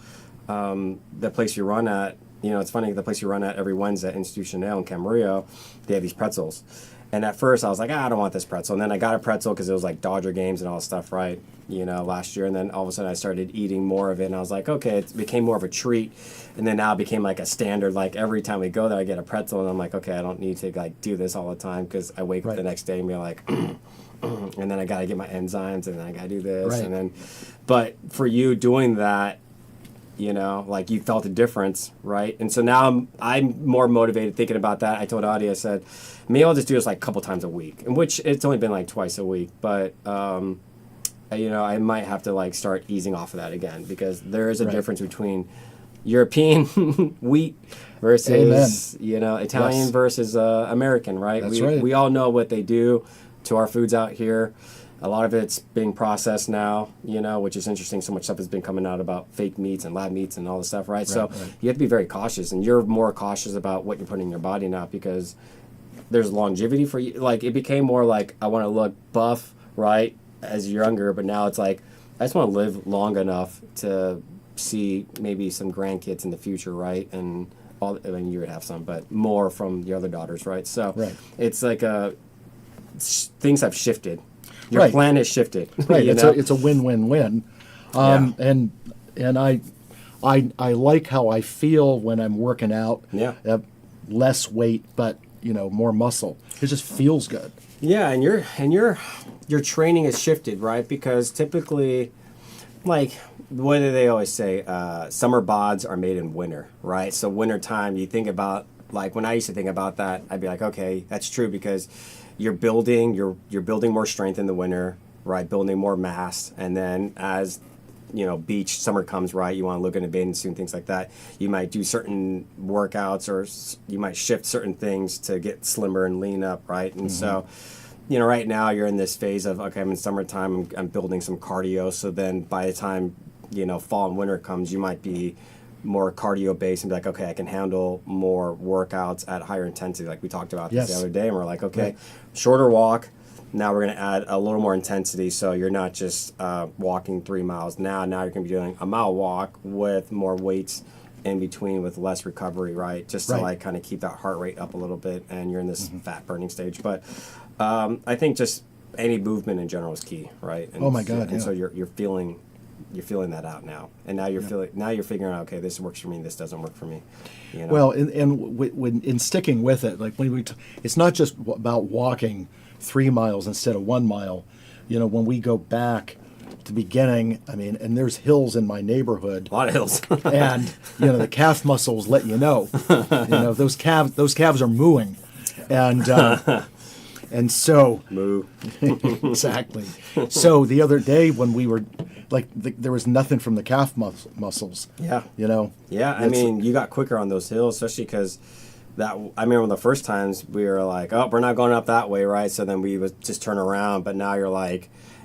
The place you run at, it's funny, the place you run at every Wednesday at Institution Nail in Camarillo, they have these pretzels. And at first I was like, I don't want this pretzel. And then I got a pretzel because it was like Dodger games and all that stuff, right? Last year. And then all of a sudden I started eating more of it. And I was like, okay, it became more of a treat. And then now it became like a standard. Like every time we go there, I get a pretzel. And I'm like, okay, I don't need to like do this all the time because I wake up the next day and be like, and then I got to get my enzymes and then I got to do this. Right. And then, but for you doing that, like you felt a difference, right? And so now I'm more motivated thinking about that. I told Audie, I said, maybe I'll just do this like a couple times a week, in which it's only been like twice a week, but I might have to like start easing off of that again because there is a difference between European wheat versus Italian Yes. versus American, right? That's we right. we all know what they do. to our foods out here. A lot of it's being processed now, which is interesting. So much stuff has been coming out about fake meats and lab meats and all this stuff, right? So you have to be very cautious, and you're more cautious about what you're putting in your body now because there's longevity for you. Like, it became more like, I want to look buff, right, as younger, but now it's like, I just want to live long enough to see maybe some grandkids in the future, right? And you would have some, but more from the other daughters, right? So it's like things have shifted. Your plan has shifted. Right. It's a win-win-win. And I like how I feel when I'm working out. Yeah. Less weight, but more muscle. It just feels good. Yeah, and your training has shifted, right? Because typically, like, what do they always say? Summer bods are made in winter, right? So wintertime, you think about, like, when I used to think about that, I'd be like, okay, that's true, because you're building more strength in the winter, right? Building more mass, and then as beach summer comes, right? You want to look in a bathing suit and things like that. You might do certain workouts, or you might shift certain things to get slimmer and lean up, right? And so, right now you're in this phase of, okay, I'm in summertime, I'm building some cardio. So then by the time fall and winter comes, you might be more cardio based and be like, okay, I can handle more workouts at higher intensity, like we talked about this the other day. And we're like, okay, shorter walk. Now we're going to add a little more intensity, so you're not just walking 3 miles. Now you're going to be doing a mile walk with more weights in between, with less recovery, right? Just to like kind of keep that heart rate up a little bit, and you're in this fat burning stage. But I think just any movement in general is key, right? And, oh my God! And so you're feeling that out now, and now you're figuring out, okay, this works for me, this doesn't work for me. Well, and when in sticking with it, like when it's not just about walking 3 miles instead of 1 mile. When we go back to the beginning, I mean, and there's hills in my neighborhood. A lot of hills. And, the calf muscles let those calves are mooing. And so... Moo. Exactly. So the other day when we were, like, there was nothing from the calf muscles. Yeah. Yeah, I mean, you got quicker on those hills, especially because... I remember the first times we were like, oh, we're not going up that way, right? So then we would just turn around. But now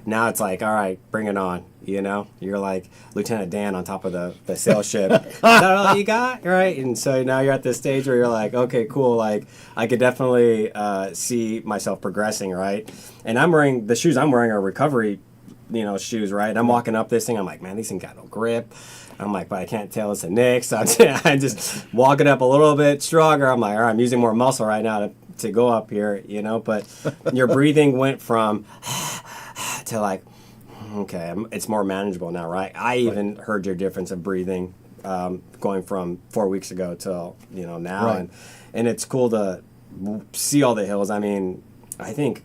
now it's like, all right, bring it on. You're like Lieutenant Dan on top of the sail ship. Is that all you got, right? And so now you're at this stage where you're like, okay, cool. Like, I could definitely see myself progressing, right? And the shoes I'm wearing are recovery, shoes, right? And I'm walking up this thing. I'm like, man, these things got no grip. I'm like, but I can't tell it's a Nick, so I just walk it up a little bit stronger. I'm like, all right, I'm using more muscle right now to go up here, But your breathing went from to like, okay, it's more manageable now, right? I even heard your difference of breathing going from 4 weeks ago till now, right. and it's cool to see all the hills. I mean, I think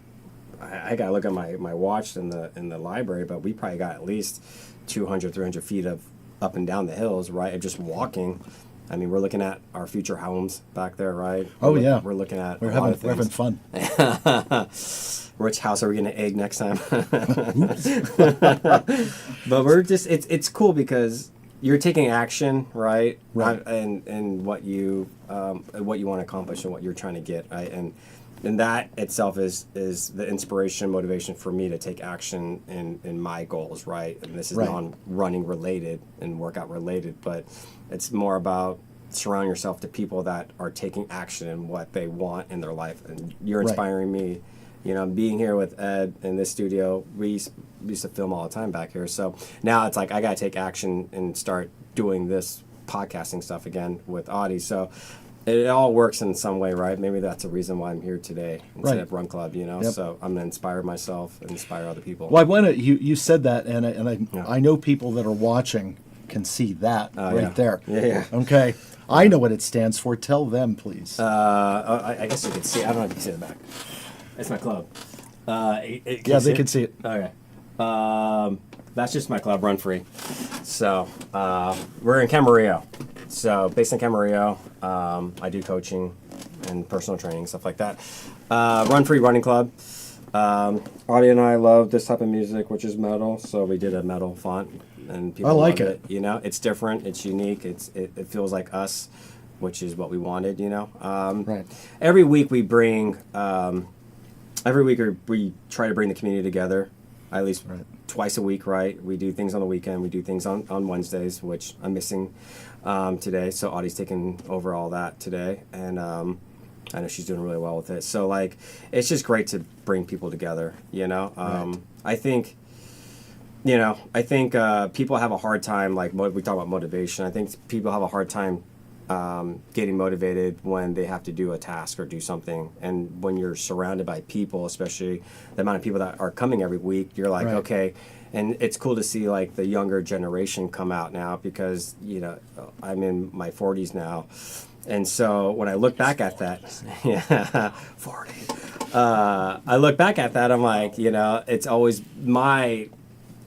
I gotta look at my watch in the library, but we probably got at least 200, 300 feet of up and down the hills, right? Of just walking. I mean, we're looking at our future homes back there, right? Yeah. We're looking at we're having fun. Which house are we going to egg next time? But we're just, it's cool because you're taking action, right? And what you want to accomplish and what you're trying to get, right? And that itself is the inspiration, motivation for me to take action in my goals, right? And this is non-running related and workout related, but it's more about surrounding yourself to people that are taking action in what they want in their life. And you're inspiring me. Being here with Ed in this studio, we used to film all the time back here. So now it's like I got to take action and start doing this podcasting stuff again with Audie. So it all works in some way, right? Maybe that's a reason why I'm here today instead of Run Club, Yep. So I'm gonna inspire myself and inspire other people. Well, I want to. You said that, and I know people that are watching can see that there. Yeah. Okay. I know what it stands for. Tell them, please. I guess you can see. I don't know if you can see the back. It's my club. They can see it. Okay. That's just my club, Run Free. So we're in Camarillo. So based in Camarillo, I do coaching and personal training, stuff like that. Run Free Running Club. Audie and I love this type of music, which is metal. So we did a metal font, and people like love it. It's different. It's unique. It feels like us, which is what we wanted. Right. Every week we bring every week we try to bring the community together, at least Right. twice a week, right? We do things on the weekend. We do things on Wednesdays, which I'm missing today. So Audie's taking over all that today, and I know she's doing really well with it. So like, it's just great to bring people together. Right. I think. People have a hard time, like we talk about motivation. I think people have a hard time getting motivated when they have to do a task or do something. And when you're surrounded by people, especially the amount of people that are coming every week, you're like, Right. okay. And it's cool to see like the younger generation come out now because, I'm in my 40s now. And so when I look back at that, 40. I look back at that, I'm like, it's always my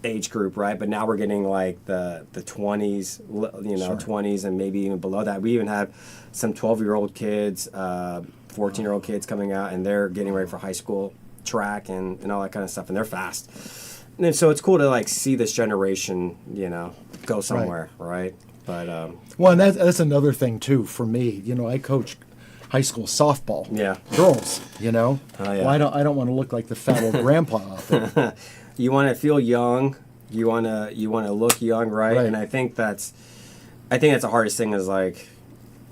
age group, right? But now we're getting like the 20s, Sure. 20s and maybe even below that. We even have some 12-year-old kids, 14-year-old kids coming out, and they're getting ready for high school track and all that kind of stuff, and they're fast. And so it's cool to like see this generation, go somewhere, right? But Well, and that's another thing too for me. I coach high school softball. Yeah. Girls. Oh, yeah. Well, I don't want to look like the fat old grandpa out there. you want to feel young, you want to look young, right? Right. And I think that's the hardest thing is like,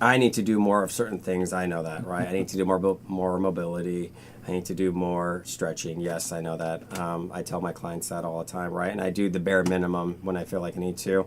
I need to do more of certain things. I know that, right? I need to do more mobility. I need to do more stretching. Yes, I know that. I tell my clients that all the time, right? And I do the bare minimum when I feel like I need to.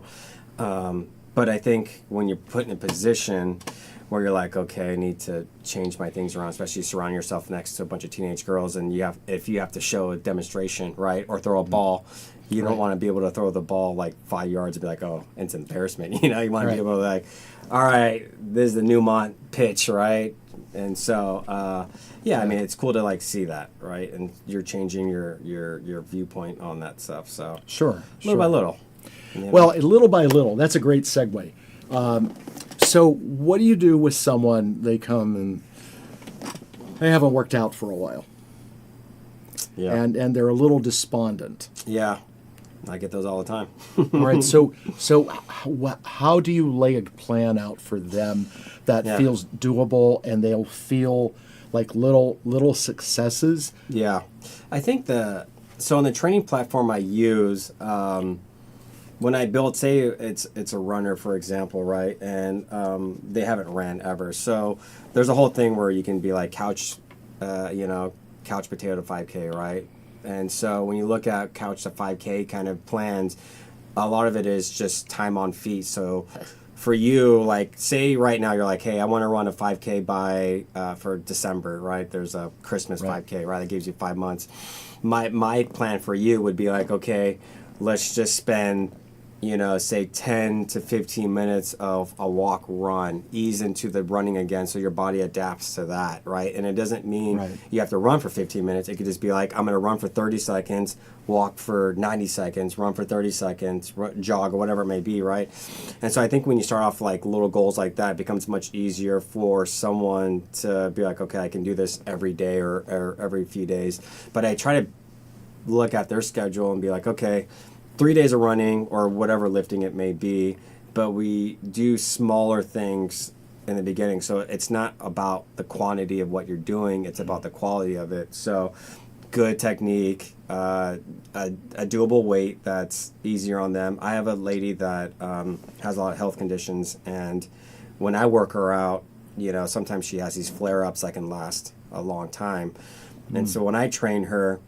But I think when you're put in a position where you're like, okay, I need to change my things around, especially surrounding yourself next to a bunch of teenage girls, and if you have to show a demonstration, right, or throw a ball, you don't Right. want to be able to throw the ball like 5 yards and be like, oh, it's an embarrassment. You want to Right. be able to like, all right, this is the Newmont pitch, right? And so, I mean, it's cool to like see that, right? And you're changing your viewpoint on that stuff. So Sure. little by little. Well, little by little. That's a great segue. So, what do you do with someone? They come and they haven't worked out for a while, yeah, and they're a little despondent. yeah, I get those all the time. All right. So how do you lay a plan out for them that Yeah. feels doable and they'll feel like little successes? Yeah, I think so on the training platform I use, when I build, say it's a runner, for example, right, and they haven't ran ever, so there's a whole thing where you can be like couch potato to 5K, right? And so when you look at couch to 5K kind of plans, a lot of it is just time on feet. So for you, like say right now you're like, hey, I want to run a 5K for December, right? There's a Christmas Right. 5K, right? That gives you 5 months. My plan for you would be like, okay, let's just spend, say 10 to 15 minutes of a walk run, ease into the running again so your body adapts to that, right? And it doesn't mean Right. you have to run for 15 minutes. It could just be like, I'm going to run for 30 seconds, walk for 90 seconds, run for 30 seconds, jog, or whatever it may be, right? And so I think when you start off like little goals like that, it becomes much easier for someone to be like, okay, I can do this every day or every few days. But I try to look at their schedule and be like, okay, 3 days of running or whatever lifting it may be, but we do smaller things in the beginning. So it's not about the quantity of what you're doing, it's about the quality of it. So good technique, a doable weight that's easier on them. I have a lady that has a lot of health conditions, and when I work her out, sometimes she has these flare-ups that can last a long time. And so when I train her,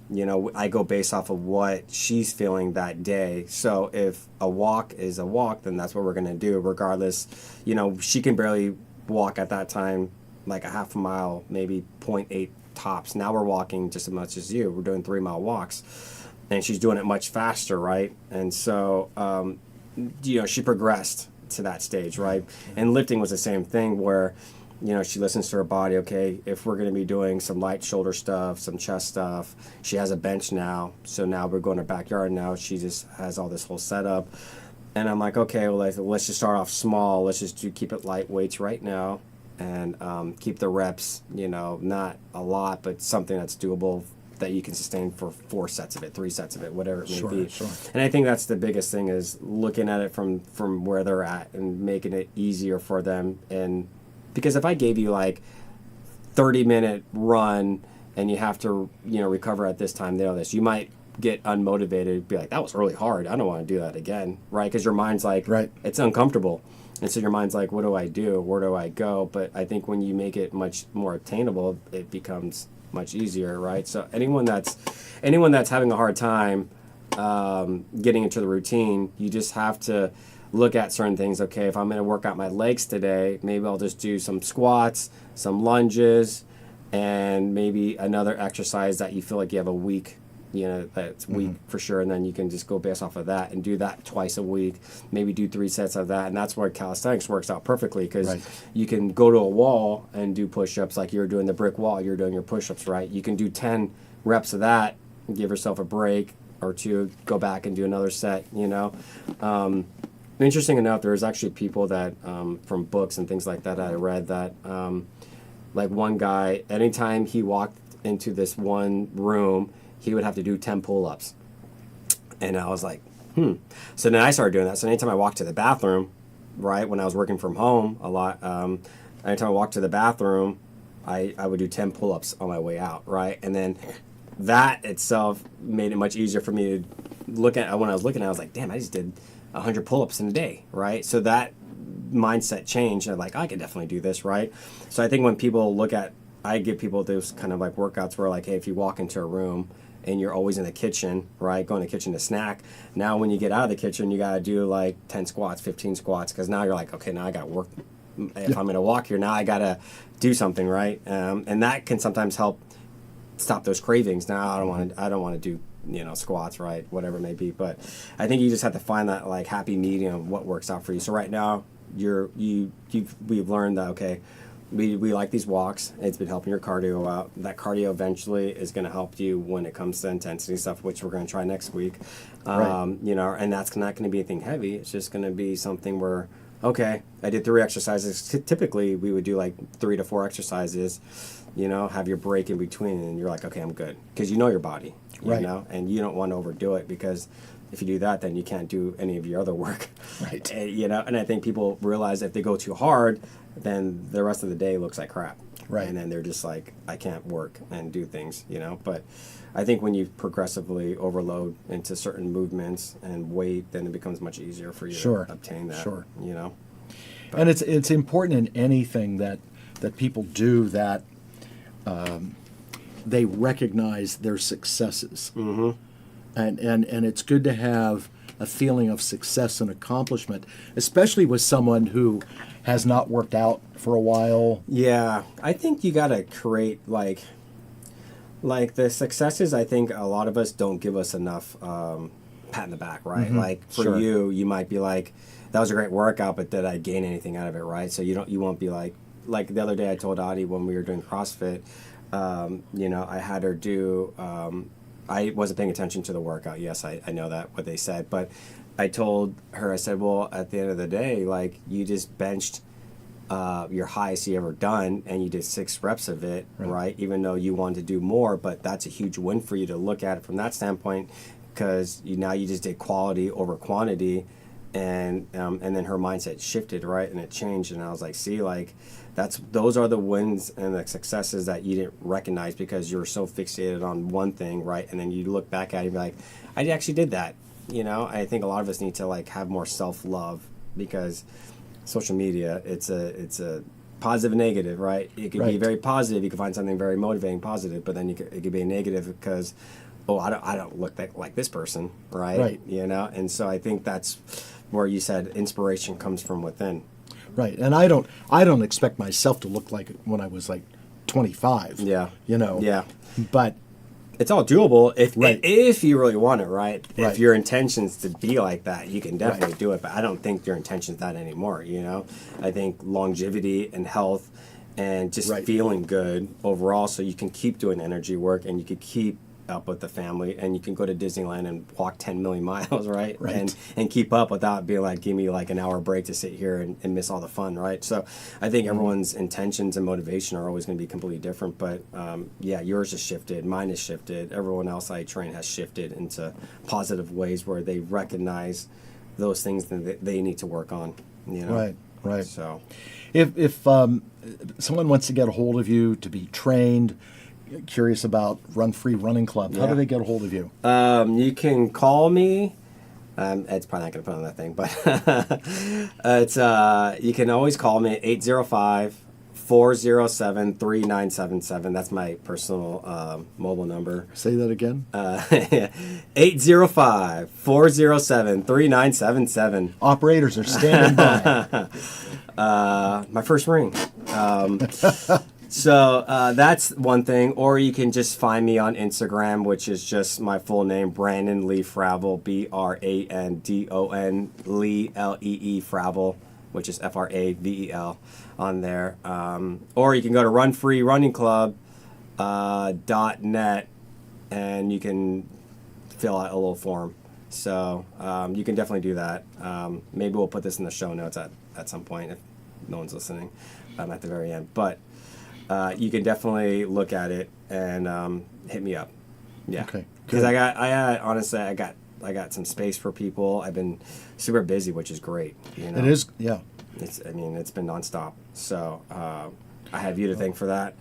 I go based off of what she's feeling that day. So if a walk is a walk, then that's what we're going to do regardless. She can barely walk at that time, like a half a mile, maybe 0.8 tops. Now we're walking just as much as you. We're doing 3-mile walks. And she's doing it much faster, right? And so, she progressed to that stage, right? And lifting was the same thing where she listens to her body. Okay, if we're going to be doing some light shoulder stuff, some chest stuff, she has a bench now. So now we're going to her backyard now. She just has all this whole setup. And I'm like, okay, well, let's just start off small. Let's just keep it light weights right now and keep the reps, not a lot, but something that's doable that you can sustain for 4 sets of it, 3 sets of it, whatever it may Sure, be. sure. And I think that's the biggest thing is looking at it from where they're at and making it easier for them. And because if I gave you like 30-minute run and you have to, recover at this time, this. You might get unmotivated, be like, that was really hard. I don't want to do that again, right? Because your mind's like, Right. it's uncomfortable. And so your mind's like, what do I do? Where do I go? But I think when you make it much more attainable, it becomes much easier, right? So anyone that's having a hard time getting into the routine, you just have to look at certain things. Okay, if I'm going to work out my legs today, maybe I'll just do some squats, some lunges, and maybe another exercise that you feel like you have a weak, that's weak for sure, and then you can just go based off of that and do that twice a week. Maybe do 3 sets of that, and that's where calisthenics works out perfectly, because Right. you can go to a wall and do push-ups like you're doing the brick wall. You're doing your push-ups, right? You can do 10 reps of that, give yourself a break or two, go back and do another set. Interesting enough, there's actually people that from books and things like that I read that like one guy, anytime he walked into this one room, he would have to do 10 pull-ups. And I was like, So then I started doing that. So anytime I walked to the bathroom, right, when I was working from home a lot, anytime I walked to the bathroom, I would do 10 pull-ups on my way out, right? And then that itself made it much easier for me to look at. When I was looking, I was like, damn, I just did 100 pull-ups in a day, right? So that mindset changed. And I'm like, I could definitely do this, right? So I think when people look at, I give people those kind of like workouts where like, hey, if you walk into a room and you're always in the kitchen, right, going to the kitchen to snack, now when you get out of the kitchen, you got to do like 10 squats, 15 squats, because now you're like, okay, now I got to work. If I'm going to walk here, now I got to do something, right? And that can sometimes help stop those cravings. Now I don't want to do squats, right, whatever it may be. But I think you just have to find that like happy medium of what works out for you. So right now we've learned that, okay, we like these walks. It's been helping your cardio out. That cardio eventually is going to help you when it comes to intensity stuff, which we're going to try next week. Right. And that's not going to be anything heavy. It's just going to be something where, okay, I did 3 exercises. Typically we would do like 3 to 4 exercises, have your break in between, and you're like, okay, I'm good, because you know your body, Right. and you don't want to overdo it, because if you do that, then you can't do any of your other work. Right. And I think people realize if they go too hard, then the rest of the day looks like crap. Right. And then they're just like, I can't work and do things, But I think when you progressively overload into certain movements and weight, then it becomes much easier for you Sure. to obtain that. Sure. But And it's important in anything that people do that they recognize their successes. Mm-hmm. And it's good to have a feeling of success and accomplishment, especially with someone who has not worked out for a while. Yeah, I think you gotta create like the successes. I think a lot of us don't give us enough pat in the back, right? Mm-hmm. Like for Sure. you might be like, that was a great workout, but did I gain anything out of it, right? So you won't be like the other day I told Audie when we were doing CrossFit, I had her do. I wasn't paying attention to the workout. Yes, I know that, what they said. But I told her, I said, well, at the end of the day, like, you just benched your highest you ever done, and you did 6 reps of it, right? Even though you wanted to do more, but that's a huge win for you to look at it from that standpoint, because now you just did quality over quantity. And then her mindset shifted, right? And it changed. And I was like, see, like, those are the wins and the successes that you didn't recognize because you were so fixated on one thing, right? And then you look back at it and be like, I actually did that. I think a lot of us need to like have more self-love, because social media, it's a positive and negative, right? It could be Right. very positive. You can find something very motivating, positive, but then it could be a negative because, oh, I don't look like this person, right? Right. And so I think that's where you said inspiration comes from within. Right. And I don't expect myself to look like it when I was like 25. Yeah. Yeah. Yeah. But It's all doable if Right. if you really want it, right? Right. If your intention's to be like that, you can definitely do it. But I don't think your intention's that anymore. I think longevity and health and just Right. feeling good overall, so you can keep doing energy work and you can keep up with the family, and you can go to Disneyland and walk 10 million miles, right? Right. And keep up without being like, give me like an hour break to sit here and miss all the fun, right? So I think everyone's intentions and motivation are always going to be completely different, but yeah, yours has shifted, mine has shifted, everyone else I train has shifted into positive ways where they recognize those things that they need to work on, Right. So If someone wants to get a hold of you to be trained, curious about Run Free Running Club. How do they get a hold of you? You can call me. It's probably not going to put on that thing, but it's you can always call me at 805-407-3977. That's my personal mobile number. Say that again. 805-407-3977. Operators are standing by. My first ring. So that's one thing. Or you can just find me on Instagram, which is just my full name, Brandon Lee Fravel, Brandon Lee Lee Fravel, which is Fravel on there. Or you can go to runfreerunningclub.net and you can fill out a little form. So you can definitely do that. Maybe we'll put this in the show notes at some point if no one's listening at the very end. But you can definitely look at it and hit me up. Yeah. Okay. Because honestly, I got some space for people. I've been super busy, which is great. You know? It is, yeah. It's been nonstop. So I have you to thank for that.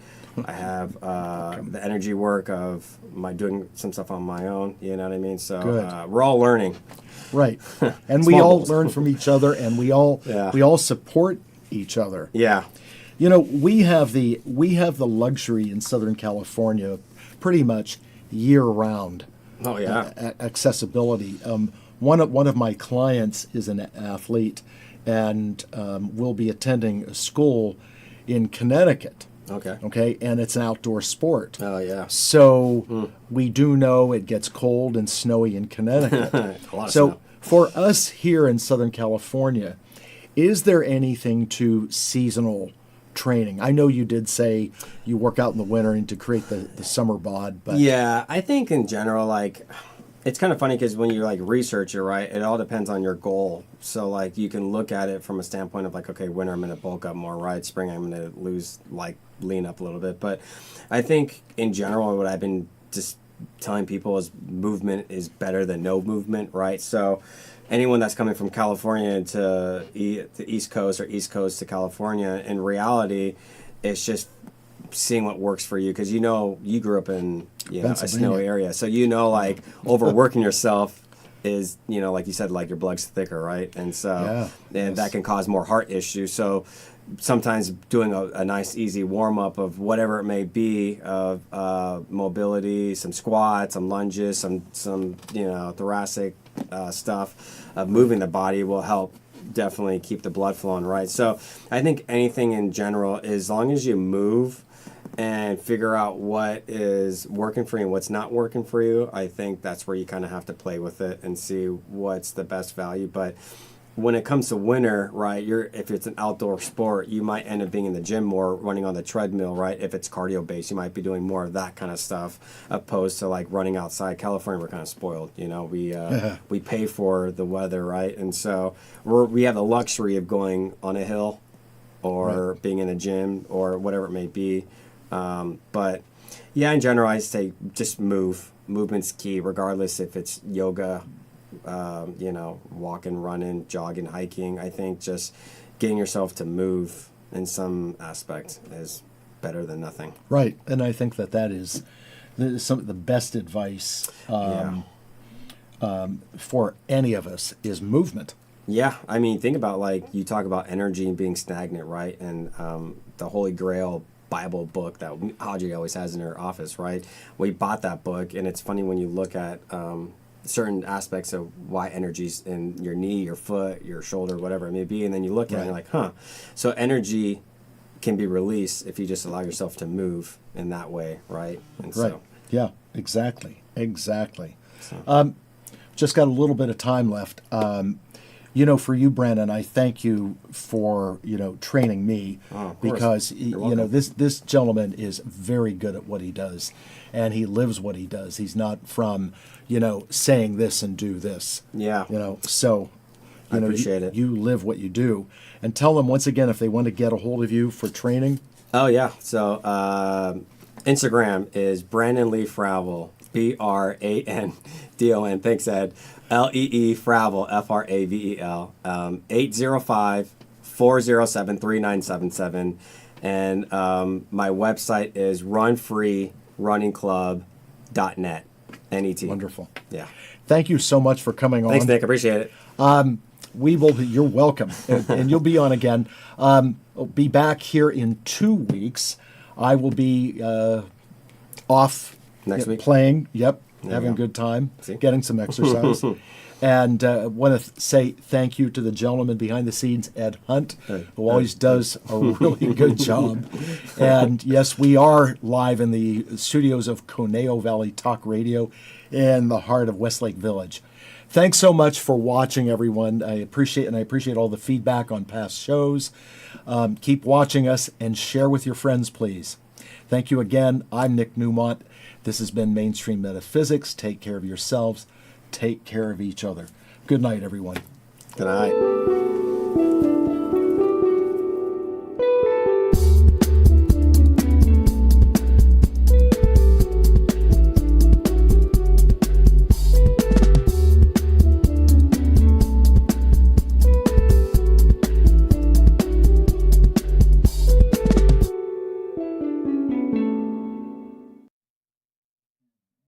I have the energy work of doing some stuff on my own. You know what I mean? So we're all learning. Right. And we all learn from each other, and we all support each other. Yeah. You know, we have the luxury in Southern California, pretty much year round. Oh yeah. Accessibility. One of my clients is an athlete, and will be attending a school in Connecticut. Okay. Okay, and it's an outdoor sport. Oh yeah. So we do know it gets cold and snowy in Connecticut. A lot of So snow. for us here in Southern California, is there anything to seasonal training? I know you did say you work out in the winter and to create the summer bod, but Yeah, I think in general, like, it's kind of funny because when you like research it, right, it all depends on your goal. So like you can look at it from a standpoint of like, okay, winter I'm going to bulk up more, right? Spring I'm going to lean up a little bit. But I think in general, what I've been just telling people is movement is better than no movement, right? So anyone that's coming from California to the East Coast or East Coast to California, in reality, it's just seeing what works for you, because you grew up in a snowy area, so like overworking yourself is like you said, like your blood's thicker, right? And so that can cause more heart issues. So sometimes doing a nice easy warm-up of whatever it may be, of mobility, some squats, some lunges, some thoracic stuff, of moving the body will help definitely keep the blood flowing, right? So I think anything in general, as long as you move and figure out what is working for you and what's not working for you, I think that's where you kind of have to play with it and see what's the best value. But when it comes to winter, right, if it's an outdoor sport, you might end up being in the gym more, running on the treadmill, right? If it's cardio based, you might be doing more of that kind of stuff, opposed to like running outside. California, we're kind of spoiled, we pay for the weather, right? And so we have the luxury of going on a hill or being in a gym or whatever it may be. But yeah, in general, I say just move. Movement's key, regardless if it's yoga, walking, running, jogging, hiking. I think just getting yourself to move in some aspect is better than nothing. Right, and I think that is some of the best advice for any of us is movement. Yeah, I mean, think about, like, you talk about energy and being stagnant, right? And the Holy Grail Bible book that Audrey always has in her office, right? We bought that book, and it's funny when you look at certain aspects of why energy's in your knee, your foot, your shoulder, whatever it may be, and then you look at it and you're like, so energy can be released if you just allow yourself to move in that way, right? And so, yeah, exactly. So. Just got a little bit of time left. For you, Brandon, I thank you for training me, because this gentleman is very good at what he does, and he lives what he does. He's not from saying this and do this. Yeah. So I appreciate it. You live what you do, and tell them once again if they want to get a hold of you for training. Oh yeah. So Instagram is Brandon Lee Fravel, Brandon. Thanks, Ed. Lee Fravel, Fravel. 805-407-3977. And my website is runningclub.net. NET. Wonderful. Yeah. Thank you so much for coming on. Thanks, Nick. Appreciate it. You're welcome, and you'll be on again. I'll be back here in 2 weeks. I will be off Next week? playing. Yep, There having a you go. good time, See? getting some exercise. And want to say thank you to the gentleman behind the scenes, Ed Hunt, who always does a really good job. And yes, we are live in the studios of Conejo Valley Talk Radio in the heart of Westlake Village. Thanks so much for watching, everyone. I appreciate all the feedback on past shows. Keep watching us and share with your friends, please. Thank you again. I'm Nick Newmont. This has been Mainstream Metaphysics. Take care of yourselves. Take care of each other. Good night, everyone. Good night.